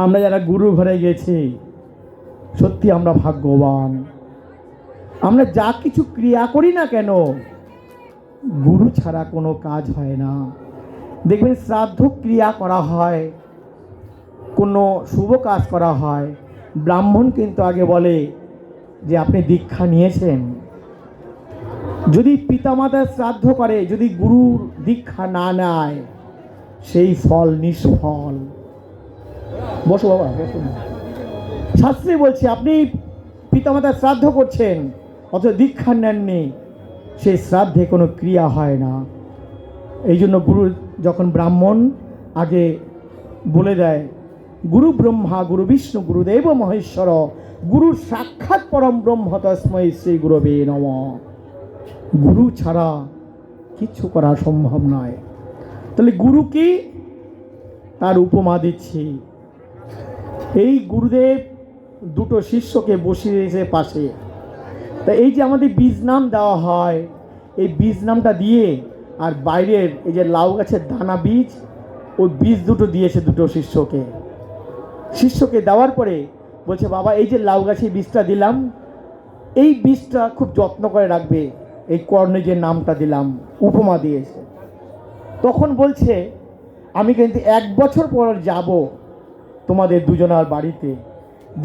আমরা যারা গুরু ঘরে গেছি সত্যি আমরা ভাগ্যবান। আমরা যা কিছু ক্রিয়া করি না কেন গুরু ছাড়া কোনো কাজ হয় না। দেখবেন শ্রাদ্ধ ক্রিয়া করা হয়, কোনো শুভ কাজ করা হয়, ব্রাহ্মণ কিন্তু আগে বলে যে আপনি দীক্ষা নিয়েছেন। যদি পিতামাতার শ্রাদ্ধ করে, যদি গুরুর দীক্ষা না নেয়, সেই ফল নিষ্ফল। বসো বাবা, বসো। শাস্ত্রে বলছে আপনি পিতামাতার শ্রাদ্ধ করছেন অথচ দীক্ষা নেননি, সেই শ্রাদ্ধে কোনো ক্রিয়া হয় না। এই জন্য গুরু যখন ব্রাহ্মণ আগে বলে দেয় গুরু ব্রহ্মা গুরু বিষ্ণু গুরুদেব মহেশ্বর গুরু সাক্ষাৎ পরম ব্রহ্ম তস্মৈ শ্রী গুরবে নমঃ। গুরু ছাড়া কিচ্ছু করা সম্ভব নয়। তাহলে গুরু কি, তার উপমা দিচ্ছি। এই গুরুদেব দুটো শিষ্যকে বসিয়ে দিয়েছে পাশে। তা এই যে আমাদের বীজ নাম দেওয়া হয়, এই বীজ নামটা দিয়ে আর বাইরের এই যে লাউ গাছের দানা বীজ, ওই বীজ দুটো দিয়েছে দুটো শিষ্যকে। শিষ্যকে দেওয়ার পরে বলছে বাবা এই যে লাউ গাছের বীজটা দিলাম, এই বীজটা খুব যত্ন করে রাখবে। এই কর্ণে যে নামটা দিলাম, উপমা দিয়েছে। তখন বলছে আমি কিন্তু 1 বছর পর যাব তোমাদের দুজনের বাড়িতে,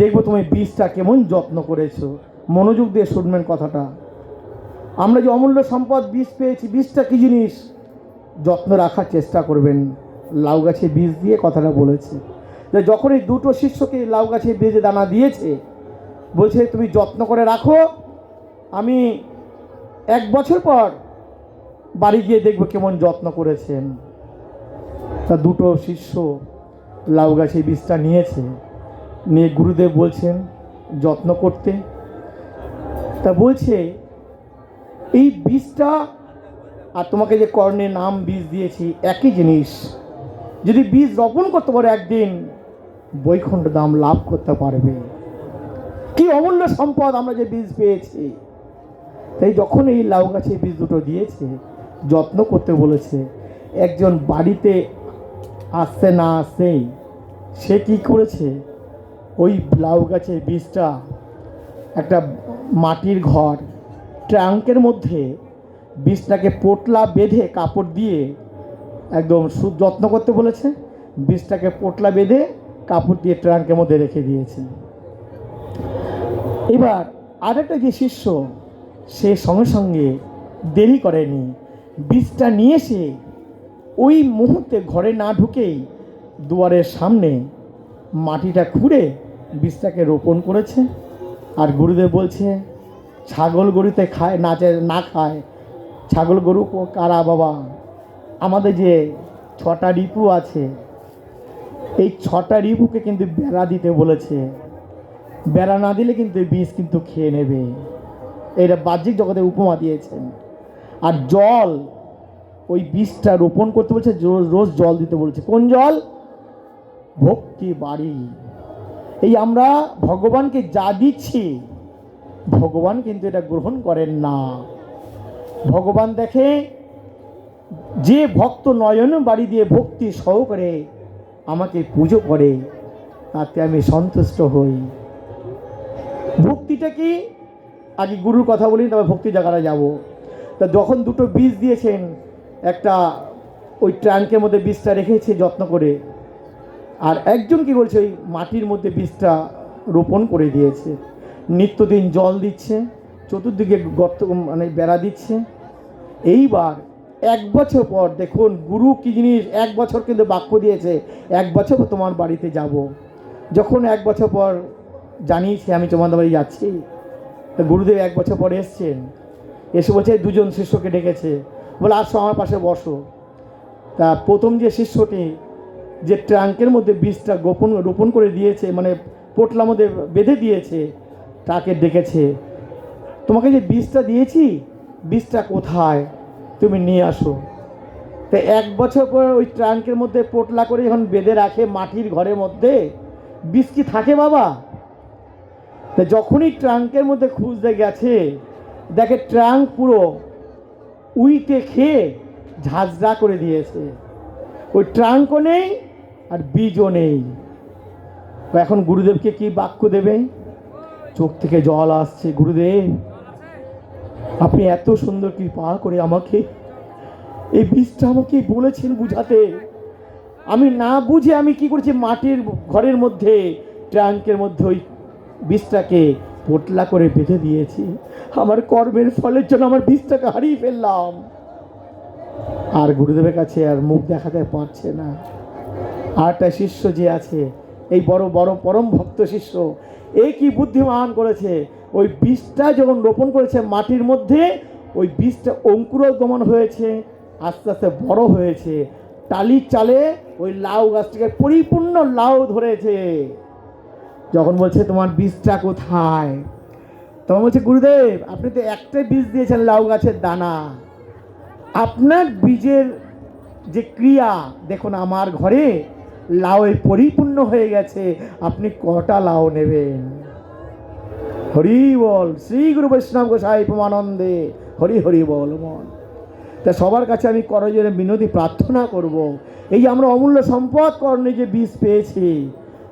দেখবো তুমি বীজটা কেমন যত্ন করেছো। মনোযোগ দিয়ে শুনবেন কথাটা। আমরা যে অমূল্য সম্পদ বীজ পেয়েছি, বীজটা কী জিনিস, যত্ন রাখার চেষ্টা করবেন। লাউ গাছে বীজ দিয়ে কথাটা বলেছে। যখন এই দুটো শিষ্যকে লাউ গাছে বীজে দানা দিয়েছে, বলছে তুমি যত্ন করে রাখো, আমি 1 বছর পর বাড়ি গিয়ে দেখবো কেমন যত্ন করেছেন। তা দুটো শিষ্য লাউ গাছে বীজটা নিয়েছে, নিয়ে গুরুদেব বলছেন যত্ন করতে। তা বলছে এই বীজটা আর তোমাকে যে কর্ণে নাম বীজ দিয়েছি একই জিনিস। যদি বীজ রোপণ করতে পারো একদিন বৈকুণ্ঠ ধাম লাভ করতে পারবে। কি অমূল্য সম্পদ আমরা যে বীজ পেয়েছি। তাই যখন এই লাউ গাছে বীজ দুটো দিয়েছে, যত্ন করতে বলেছে, একজন বাড়িতে আসতে না আসতেই সে কি করেছে, ওই লাউ গাছের বীজটা একটা মাটির ঘর ট্রাঙ্কের মধ্যে বীজটাকে পোটলা বেঁধে কাপড় দিয়ে একদম যত্ন করতে বলেছে। বীজটাকে পোটলা বেঁধে কাপড় দিয়ে ট্রাঙ্কের মধ্যে রেখে দিয়েছে। এবার আরেকটা যে শিষ্য, সে সঙ্গে সঙ্গে দেরি করেনি, বীজটা নিয়ে এসে ওই মুহূর্তে ঘরে না ঢুকেই দুয়ারের সামনে মাটিটা খুঁড়ে বীজটাকে রোপণ করেছে। আর গুরুদেব বলছে ছাগল গরুতে খায় না খায়, ছাগল গরু কারা বাবা? আমাদের যে 6টা রিপু আছে, এই 6টা রিপুকে কিন্তু বেড়া দিতে বলেছে। বেড়া না দিলে কিন্তু বীজ কিন্তু খেয়ে নেবে। এটা বাহ্যিক জগতে উপমা দিয়েছেন। আর জল, ওই বীজটা রোপণ করতে বলছে, রোজ জল দিতে বলেছে। কোন জল? ভক্তি বাড়ি। এই আমরা ভগবানকে যা দিচ্ছি, ভগবান কিন্তু এটা গ্রহণ করেন না। ভগবান দেখে যে ভক্ত নয়ন বাড়ি দিয়ে ভক্তি সহকারে আমাকে পুজো করে, তাতে আমি সন্তুষ্ট হই। ভক্তিটা কি, আগে গুরুর কথা বলি, তবে ভক্তি জায়গাটা যাব। তা যখন দুটো বীজ দিয়েছেন, একটা ওই ট্রাঙ্কের মধ্যে বীজটা রেখেছে যত্ন করে, আর একজন কি বলছে ওই মাটির মধ্যে বীজটা রোপণ করে দিয়েছে। নিত্যদিন জল দিচ্ছে, চতুর্দিকে গর্ত মানে বেড়া দিচ্ছে। এইবার 1 বছর পর দেখুন গুরু কি জিনিস। 1 বছর কিন্তু বাক্য দিয়েছে, 1 বছর তোমার বাড়িতে যাব। যখন 1 বছর পর জানিয়েছে আমি তোমাদের বাড়ি যাচ্ছি, গুরুদেব 1 বছর পরে এসছেন। এসে বলছে দুজন শিষ্যকে ডেকেছে, বলে আসো আমার পাশে বসো। তা প্রথম যে শিষ্যটি যে ট্রাঙ্কের মধ্যে বীজটা রোপণ করে দিয়েছে, মানে পোটলার মধ্যে বেঁধে দিয়েছে, তাকে ডেকেছে, তোমাকে যে বীজটা দিয়েছি বীজটা কোথায়, তুমি নিয়ে আসো। তো 1 বছর পর ওই ট্রাঙ্কের মধ্যে পোটলা করে যখন বেঁধে রাখে মাটির ঘরের মধ্যে, বীজ কি থাকে বাবা? তা যখনই ট্রাঙ্কের মধ্যে খুঁজতে গেছে, দেখে ট্রাঙ্ক পুরো উইটে খেয়ে ঝাঁঝরা করে দিয়েছে। ওই ট্রাঙ্কও নেই আর বীজও নেই। এখন গুরুদেবকে কি বাক্য দেবে? চোখ থেকে জল আসছে। গুরুদেব, আপনি এত সুন্দর কৃপা করে আমাকে এই বীজটা আমাকে বলেছেন বুঝাতে, আমি না বুঝে আমি কি করেছি, মাটির ঘরের মধ্যে ট্যাঙ্কের মধ্যে ওই বীজটাকে পোটলা করে বেঁধে দিয়েছি। আমার কর্মের ফলের জন্য আমার বীজটাকে হারিয়ে ফেললাম। আর গুরুদেবের কাছে আর মুখ দেখাতে পারছে না। আর একটা শিষ্য যে আছে, এই বড় বড় পরম ভক্ত শিষ্য, এই কি বুদ্ধিমান করেছে, ওই বীজটা যখন রোপণ করেছে মাটির মধ্যে, ওই বীজটা অঙ্কুরোদ্গমন হয়েছে, আস্তে আস্তে বড় হয়েছে, টালির চালে ওই লাউ গাছটাকে পরিপূর্ণ লাউ ধরেছে। যখন বলছে তোমার বীজটা কোথায়, তখন বলছে গুরুদেব আপনি তো একটাই বীজ দিয়েছেন, লাউ গাছের দানা। আপনার বীজের যে ক্রিয়া দেখুন, আমার ঘরে লাউয়ে পরিপূর্ণ হয়ে গেছে, আপনি কটা লাউ নেবেন? হরি বল, শ্রী গুরু বৈষ্ণব গোসাই প্রমানন্দে, হরি হরি বল মন। তা সবার কাছে আমি করজোরে বিনতি প্রার্থনা করব, এই আমরা অমূল্য সম্পদ কর্ণে যে বীজ পেয়েছি,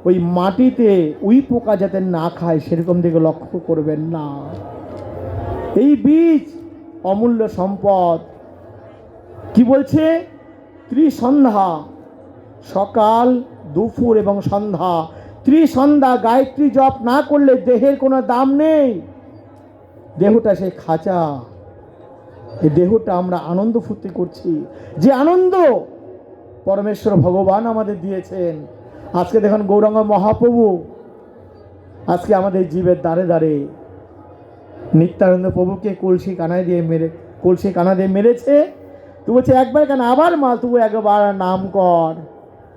ওই মাটিতে উই পোকা যাতে না খায় সেরকম দিকে লক্ষ্য করবেন না। এই বীজ অমূল্য সম্পদ। কি বলছে? ত্রিসন্ধ্যা, সকাল দুপুর এবং সন্ধ্যা, ত্রিসন্ধ্যা গায়ত্রী জপ না করলে দেহের কোনো দাম নেই। দেহটা সেই খাঁচা, এই দেহটা আমরা আনন্দ ফুর্তি করছি, যে আনন্দ পরমেশ্বর ভগবান আমাদের দিয়েছেন। আজকে দেখুন গৌরাঙ্গ মহাপ্রভু আজকে আমাদের জীবের দ্বারে দ্বারে নিত্যানন্দ প্রভুকে কলসি কানা দিয়ে মেরেছে। তু বলছে একবার কেন, আবার মাল, তবু একবার নাম কর।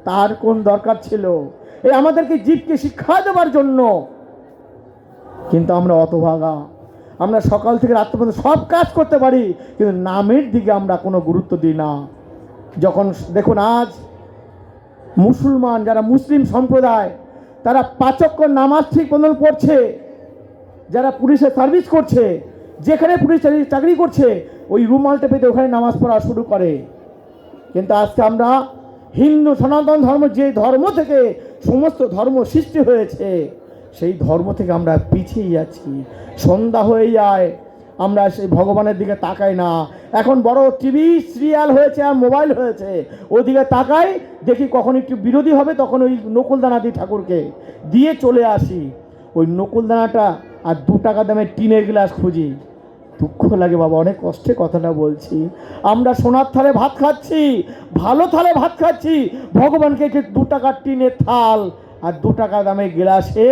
তার কোন দরকার ছিল? এই আমাদেরকে জীবকে শিক্ষা দেওয়ার জন্য। কিন্তু আমরা অতভাগা, আমরা সকাল থেকে রাত্রি পর্যন্ত সব কাজ করতে পারি, কিন্তু নামের দিকে আমরা কোনো গুরুত্ব দিই না। যখন দেখুন আজ মুসলমান যারা মুসলিম সম্প্রদায়, তারা 5 ওয়াক্ত নামাজ ঠিক মতন পড়ছে, যারা পুলিশে সার্ভিস করছে, যেখানে পুলিশ চাকরি করছে, ওই রুমালটা পেতে ওখানে নামাজ পড়া শুরু করে। কিন্তু আজকে আমরা হিন্দু সনাতন ধর্ম, যে ধর্ম থেকে সমস্ত ধর্ম সৃষ্টি হয়েছে, সেই ধর্ম থেকে আমরা পিছিয়ে যাচ্ছি। সন্ধ্যা হয়ে যায়, আমরা সেই ভগবানের দিকে তাকাই না। এখন বড় টিভি সিরিয়াল হয়েছে আর মোবাইল হয়েছে, ওদিকে তাকাই, দেখি কখন একটু বিরোধী হবে, তখন ওই নকুলদানা দিই ঠাকুরকে দিয়ে চলে আসি। ওই নকুলদানাটা আর 2 টাকা দামের টিনের গ্লাস খুঁজি। দুঃখ লাগে বাবা, অনেক কষ্টে কথাটা বলছি। আমরা সোনার থালে ভাত খাচ্ছি, ভালো থালে ভাত খাচ্ছি, ভগবানকে 2 টাকার টিনের থাল আর 2 টাকা দামের গ্লাসে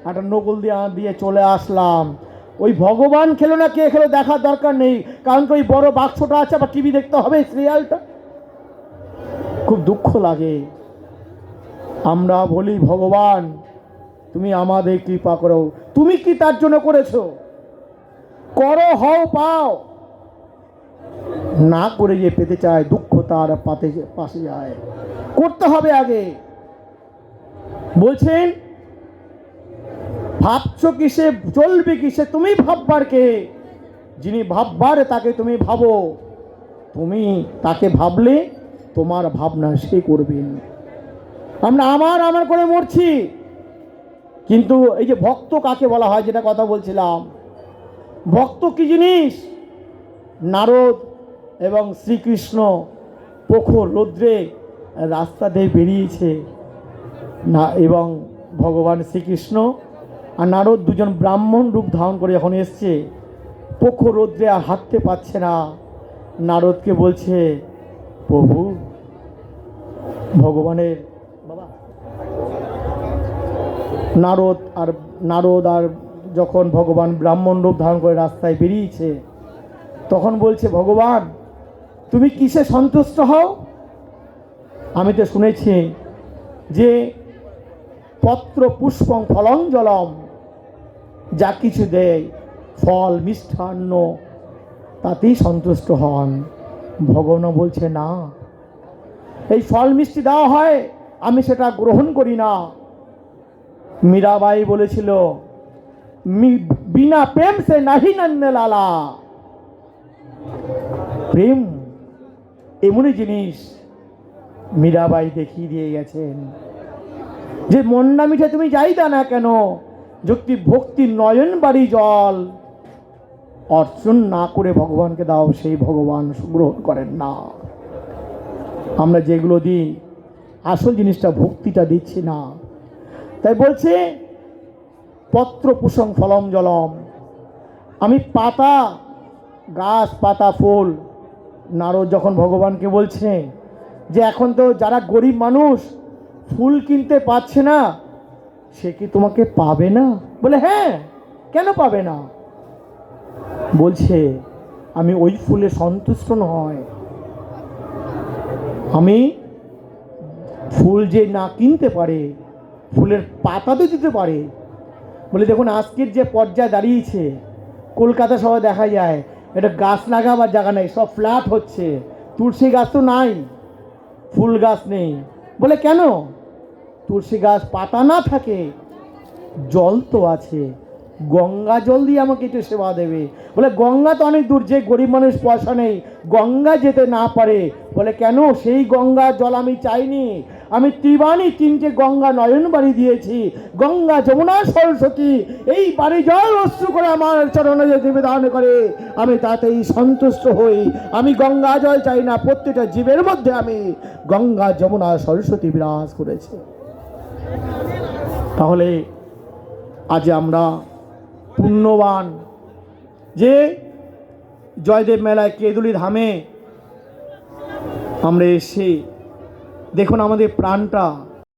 একটা নকুল দিয়ে চলে আসলাম। ওই ভগবান খেলো না কে খেলো দেখার দরকার নেই, কারণ ওই বড় বাক্সটা আছে, আবার টিভি দেখতে হবে সিরিয়ালটা। খুব দুঃখ লাগে। আমরা বলি ভগবান তুমি আমাদের কৃপা করো, তুমি কি তার জন্য করেছো? করো, হও, পাও। না করে যে পেতে চায়, দুঃখ তার পাশে যায়। করতে হবে আগে। বলছেন ভাবছো কিসে, চলবে কিসে, তুমি ভাববার কে? যিনি ভাববার তাকে তুমি ভাবো, তুমি তাকে ভাবলে তোমার ভাবনা সে করবেন। আমরা আমার করে মরছি। কিন্তু এই যে ভক্ত কাকে বলা হয়, যেটা কথা বলছিলাম, ভক্ত কি জিনিস? নারদ এবং শ্রীকৃষ্ণ প্রখর রৌদ্রে রাস্তা দিয়ে বেরিয়েছে না, এবং ভগবান শ্রীকৃষ্ণ আর নারদ দুজন ব্রাহ্মণ রূপ ধারণ করে যখন এসছে, প্রখর রৌদ্রে আর হাঁটতে পারছে না, নারদকে বলছে প্রভু, ভগবানের বাবা নারদ আর যখন ভগবান ব্রাহ্মণ রূপ ধারণ করে রাস্তায় বেরিয়েছে, তখন বলছে ভগবান তুমি কিসে সন্তুষ্ট হও? আমি তো শুনেছি যে পত্র পুষ্পং ফলং জলম, যা কিছু দেয় ফল মিষ্টান্ন তাতেই সন্তুষ্ট হন। ভগবান বলছে না, এই ফল মিষ্টি দেওয়া হয়, আমি সেটা গ্রহণ করি না। মীরাবাই বলেছিল বিনা প্রেম সে নাহি নন্দ লালা। প্রেম এমনই জিনিস, মীরাবাই দেখিয়ে দিয়ে গেছেন। যে মন্ডা মিঠে তুমি যাইতা না কেন, যুক্তি ভক্তি নয়ন বাড়ি জল অর্চন না করে ভগবানকে দাও, সেই ভগবান গ্রহণ করেন না। আমরা যেগুলো দিই আসল জিনিসটা ভক্তিটা দিচ্ছি না। তাই বলছে পত্র পুষং ফলম জলম, আমি পাতা, গাছ পাতা ফুল। নারদ যখন ভগবানকে বলছে যে এখন তো যারা গরিব মানুষ ফুল কিনতে পাচ্ছে না, সে কি তোমাকে পাবে না? বলে হ্যাঁ, কেন পাবে না? বলছে আমি ওই ফুলে সন্তুষ্ট নয়, আমি ফুল যে না কিনতে পারে ফুলের পাতা তো দিতে পারে। বলে দেখুন আজকের যে পর্যায়ে দাঁড়িয়েছে কলকাতা শহরে দেখা যায় এটা গাছ লাগাবার জায়গা নেই, সব ফ্ল্যাট হচ্ছে, তুলসী গাছ তো নাই, ফুল গাছ নেই। বলে কেন? তুলসী গাছ পাতা না থাকে, জল তো আছে, গঙ্গা জল দিয়ে আমাকে একটু সেবা দেবে। বলে গঙ্গা তো অনেক দূর, যে গরিব মানুষ পয়সা নেই গঙ্গা যেতে না পারে। বলে কেন? সেই গঙ্গা জল আমি চাইনি, আমি ত্রিবাণী তিনটে গঙ্গা নয়ন বাড়ি দিয়েছি, গঙ্গা যমুনা সরস্বতী এই বাড়ি জল অশ্রু করে আমার চরণে যে নিবেদন করে আমি তাতেই সন্তুষ্ট হই। আমি গঙ্গা জল চাই না, প্রত্যেকটা জীবের মধ্যে আমি গঙ্গা যমুনা সরস্বতী বিরাজ করেছে। তাহলে আজ আমরা পুণ্যবান যে জয়দেব মেলায় কেঁদুলি ধামে আমরা এসে দেখুন আমাদের প্রাণটা